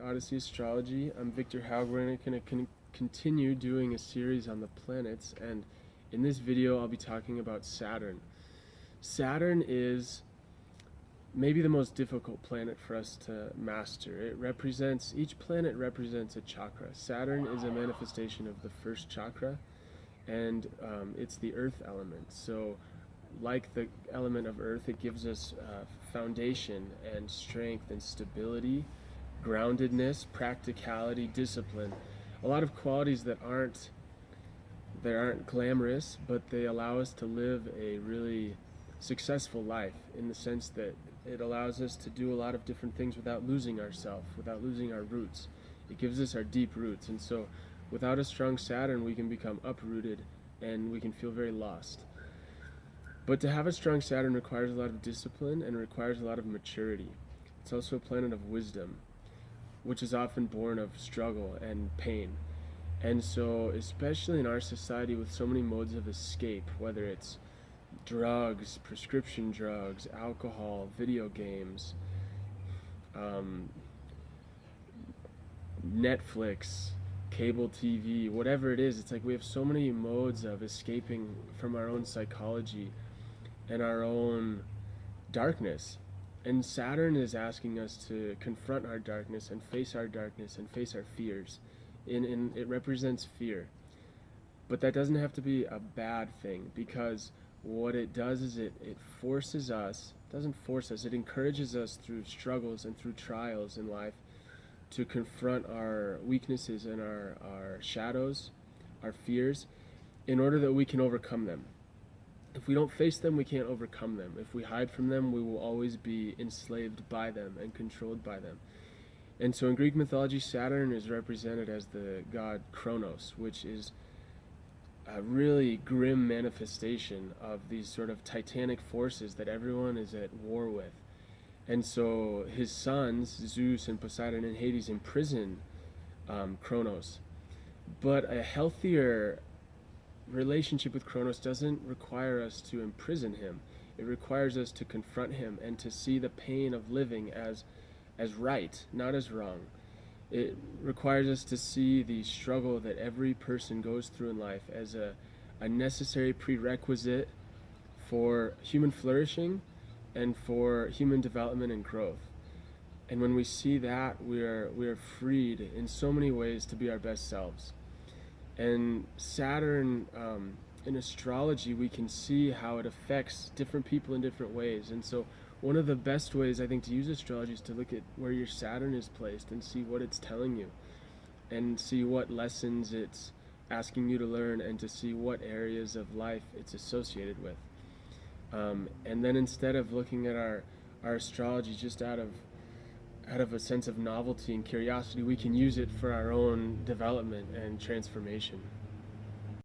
to Odyssey Astrology. I'm Victor Haug. We're going to continue doing a series on the planets, and in this video I'll be talking about Saturn. Saturn is maybe the most difficult planet for us to master. Each planet represents a chakra. Saturn is a manifestation of the first chakra, and it's the earth element. So like the element of earth, it gives us foundation and strength and stability, groundedness, practicality, discipline. A lot of qualities that aren't glamorous, but they allow us to live a really successful life, in the sense that it allows us to do a lot of different things without losing ourselves, without losing our roots. It gives us our deep roots, and so without a strong Saturn we can become uprooted and we can feel very lost. But to have a strong Saturn requires a lot of discipline and requires a lot of maturity. It's also a planet of wisdom, which is often born of struggle and pain. And so, especially in our society with so many modes of escape, whether it's drugs, prescription drugs, alcohol, video games, Netflix, cable TV, whatever it is, it's like we have so many modes of escaping from our own psychology and our own darkness. And Saturn is asking us to confront our darkness and face our fears. It represents fear. But that doesn't have to be a bad thing, because what it does is it forces us, doesn't force us, it encourages us through struggles and through trials in life to confront our weaknesses and our shadows, our fears, in order that we can overcome them. If we don't face them, we can't overcome them. If we hide from them, we will always be enslaved by them and controlled by them. And so in Greek mythology, Saturn is represented as the god Kronos, which is a really grim manifestation of these sort of titanic forces that everyone is at war with. And so his sons, Zeus and Poseidon and Hades, imprison Kronos. But a healthier relationship with Kronos doesn't require us to imprison him. It requires us to confront him and to see the pain of living as right, not as wrong. It requires us to see the struggle that every person goes through in life as a necessary prerequisite for human flourishing and for human development and growth. And when we see that, we are freed in so many ways to be our best selves. And Saturn, in astrology, we can see how it affects different people in different ways. And so one of the best ways, I think, to use astrology is to look at where your Saturn is placed and see what it's telling you, and see what lessons it's asking you to learn, and to see what areas of life it's associated with. And then instead of looking at our astrology just out of a sense of novelty and curiosity, we can use it for our own development and transformation.